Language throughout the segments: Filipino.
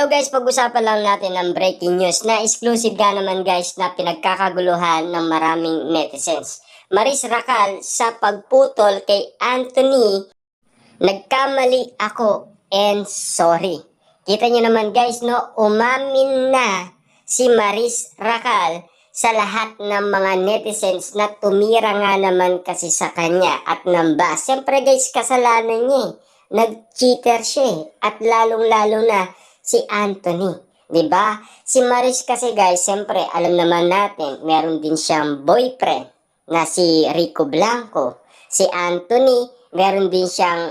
Now guys, pag-usapan lang natin ng breaking news na exclusive nga naman guys na pinagkakaguluhan ng maraming netizens. Maris Racal sa pagputol kay Anthony, nagkamali ako and sorry. Kita nyo naman guys, no, umamin na si Maris Racal sa lahat ng mga netizens na tumira nga naman kasi sa kanya at namba. Siyempre guys, kasalanan niya eh. Nag-cheater siya eh. At lalong-lalo na si Anthony. 'Di ba? Si Maris kasi guys, siyempre alam naman natin, meron din siyang boyfriend na si Rico Blanco. Si Anthony, meron din siyang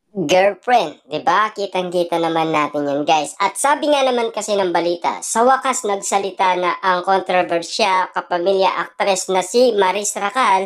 girlfriend, 'di ba? Kitang-kita naman natin 'yan, guys. At sabi nga naman kasi ng balita, sa wakas nagsalita na ang kontrobersya kapamilya aktres na si Maris Racal.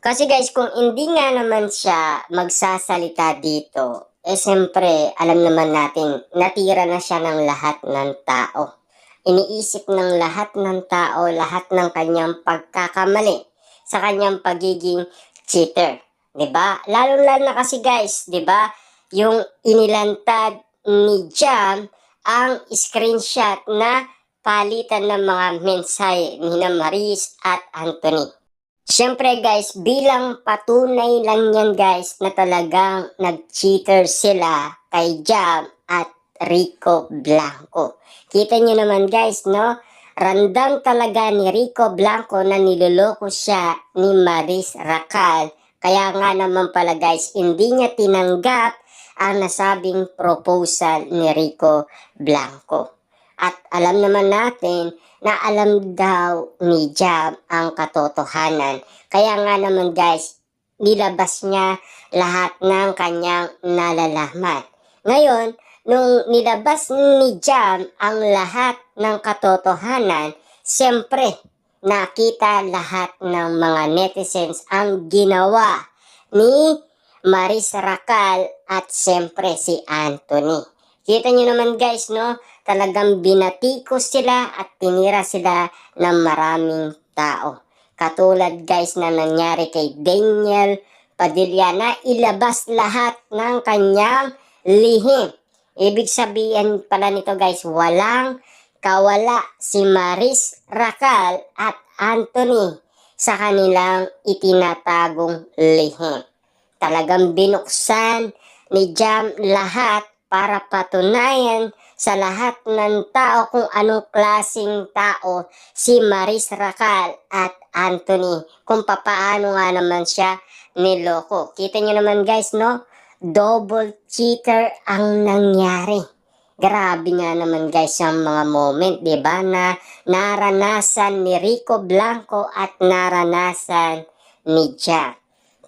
Kasi guys, kung hindi nga naman siya magsasalita dito, siyempre, alam naman natin, natira na siya ng lahat ng tao. Iniisip ng lahat ng tao, lahat ng kanyang pagkakamali sa kanyang pagiging cheater. 'Di ba? Lalo-lalo na kasi guys, 'di ba? Yung inilantad ni Jam ang screenshot na palitan ng mga mensahe ni Maris at Anthony. Siyempre guys, bilang patunay lang yan guys na talagang nag-cheater sila kay Jam at Rico Blanco. Kita nyo naman guys, no? Randam talaga ni Rico Blanco na niloloko siya ni Maris Racal. Kaya nga naman pala guys, hindi niya tinanggap ang nasabing proposal ni Rico Blanco. At alam naman natin na alam daw ni Jam ang katotohanan. Kaya nga naman guys, nilabas niya lahat ng kanyang nalalaman. Ngayon, nung nilabas ni Jam ang lahat ng katotohanan, siyempre nakita lahat ng mga netizens ang ginawa ni Maris Racal at siyempre si Anthony. Kita nyo naman guys, no? Talagang binatikos sila at tinira sila ng maraming tao. Katulad guys na nangyari kay Daniel Padilla na ilabas lahat ng kanyang lihim. Ibig sabihin pala nito guys, walang kawala si Maris Racal at Anthony sa kanilang itinatagong lihim. Talagang binuksan ni Jam lahat para patunayan sa lahat ng tao kung anong klaseng tao si Maris Racal at Anthony. Kung papaano nga naman siya niloko. Kita nyo naman guys, no? Double cheater ang nangyari. Grabe nga naman guys ang mga moment, diba? Na naranasan ni Rico Blanco at naranasan ni Jam.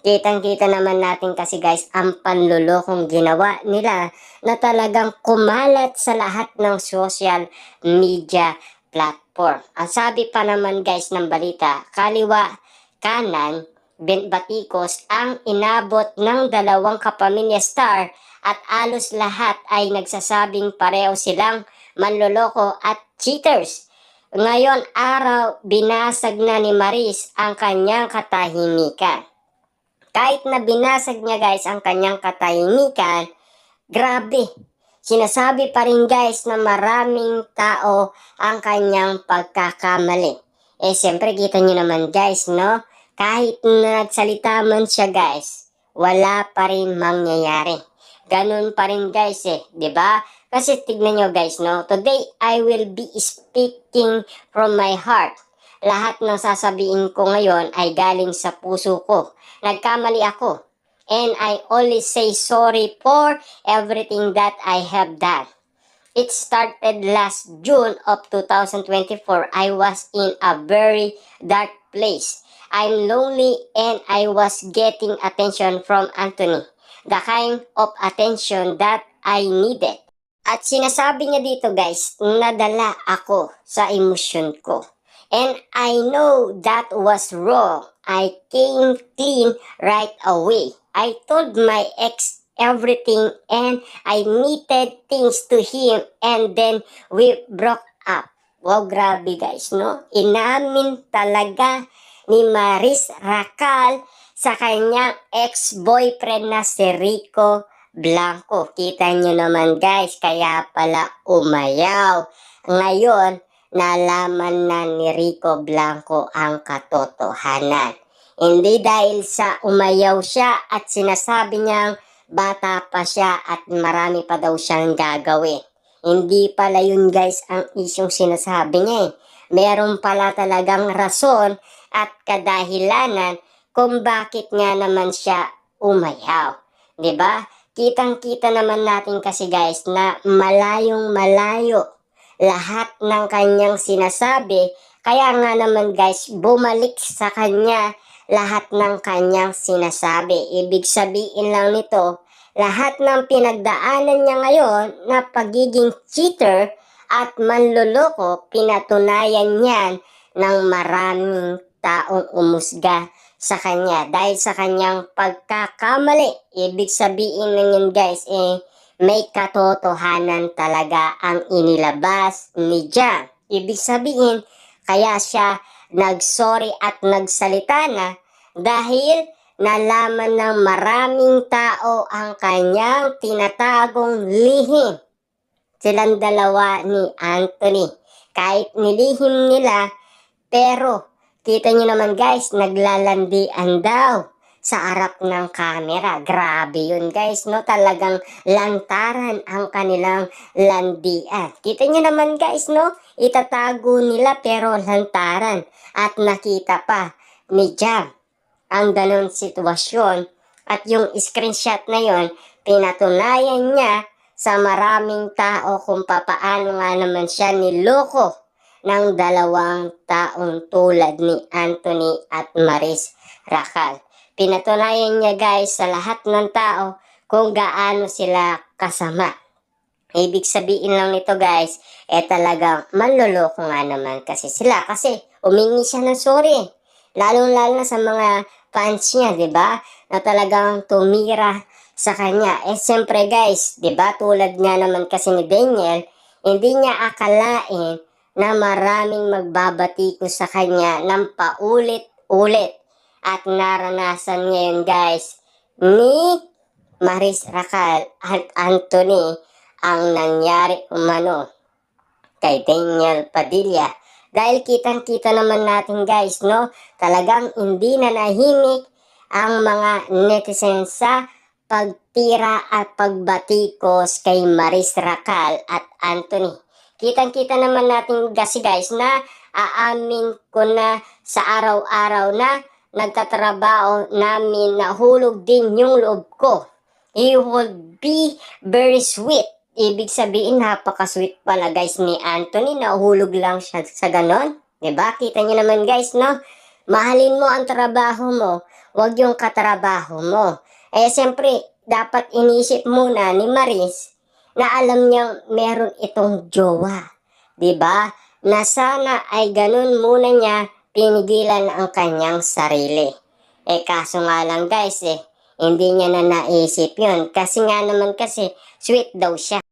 Kitang-kita naman natin kasi guys ang panlulokong ginawa nila na talagang kumalat sa lahat ng social media platform. Ang sabi pa naman guys ng balita, kaliwa, kanan, batikos ang inabot ng dalawang kapamilya star at alos lahat ay nagsasabing pareho silang manloloko at cheaters. Ngayon araw, binasag na ni Maris ang kanyang katahimikan. Kahit na binasag niya guys ang kanyang katahimikan, grabe, sinasabi pa rin guys na maraming tao ang kanyang pagkakamali. Siyempre kita nyo naman guys, no? Kahit na nagsalita man siya guys, wala pa rin mangyayari. Ganun pa rin guys diba? Kasi tignan nyo guys, no? Today I will be speaking from my heart. Lahat ng sasabihin ko ngayon ay galing sa puso ko. Nagkamali ako. And I always say sorry for everything that I have done. It started last June of 2024. I was in a very dark place. I'm lonely and I was getting attention from Anthony. The kind of attention that I needed. At sinasabi niya dito guys, nadala ako sa emosyon ko. And I know that was wrong. I came clean right away. I told my ex everything and I admitted things to him and then we broke up. Wow, grabe guys, no? Inamin talaga ni Maris Racal sa kanyang ex-boyfriend na si Rico Blanco. Kita nyo naman guys, kaya pala umayaw. Ngayon, nalaman na ni Rico Blanco ang katotohanan. Hindi dahil sa umayaw siya at sinasabi niyang bata pa siya at marami pa daw siyang gagawin. Hindi pala yun guys ang isyong sinasabi niya eh. Meron pala talagang rason at kadahilanan kung bakit nga naman siya umayaw. 'Di ba? Kitang-kita naman natin kasi guys na malayong malayo lahat ng kanyang sinasabi. Kaya nga naman guys, bumalik sa kanya lahat ng kanyang sinasabi. Ibig sabihin lang nito, lahat ng pinagdaanan niya ngayon na pagiging cheater at manloloko, pinatunayan niyan ng maraming taong umusga sa kanya dahil sa kanyang pagkakamali. Ibig sabihin na yun guys, may katotohanan talaga ang inilabas ni Jam. Ibig sabihin, kaya siya nagsorry at nagsalita na dahil nalaman ng maraming tao ang kanyang tinatagong lihim. Silang dalawa ni Anthony. Kahit nilihim nila, pero kita nyo naman guys, naglalandian daw sa harap ng camera. Grabe yun guys, no? Talagang lantaran ang kanilang landian. Kita nyo naman guys, no? Itatago nila pero lantaran. At nakita pa ni Jam ang ganon sitwasyon. At yung screenshot na yon, pinatunayan niya sa maraming tao kung papaano nga naman siya niloko ng dalawang taong tulad ni Anthony at Maris Racal. Pinatunayan niya guys sa lahat ng tao kung gaano sila kasama. Ibig sabihin lang nito guys, talagang manloloko nga naman kasi sila. Kasi umingi siya ng sorry. Lalo-lalo na sa mga fans niya, di ba? Na talagang tumira sa kanya. Siyempre guys, di ba? Tulad nga naman kasi ni Daniel, hindi niya akalain na maraming magbabatiko sa kanya ng paulit-ulit. At naranasan ngayon guys ni Maris Racal at Anthony ang nangyari umano kay Daniel Padilla. Dahil kitang-kita naman natin guys, no? Talagang hindi na nahimik ang mga netizens sa pagtira at pagbatikos kay Maris Racal at Anthony. Kitang-kita naman natin kasi guys na aamin ko na sa araw-araw na nagtatrabaho namin, nahulog din yung loob ko. He would be very sweet. Ibig sabihin, napaka-sweet pala guys ni Anthony. Nahulog lang siya sa ganon. Diba? Kita niyo naman guys, no? Mahalin mo ang trabaho mo. Huwag yung katrabaho mo. Siyempre, dapat inisip muna ni Maris na alam niyang meron itong jowa. Diba? Na sana ay ganon muna niya pinigilan ang kanyang sarili. Kaso nga lang guys, hindi niya na naisip yun. Kasi nga naman kasi, sweet daw siya.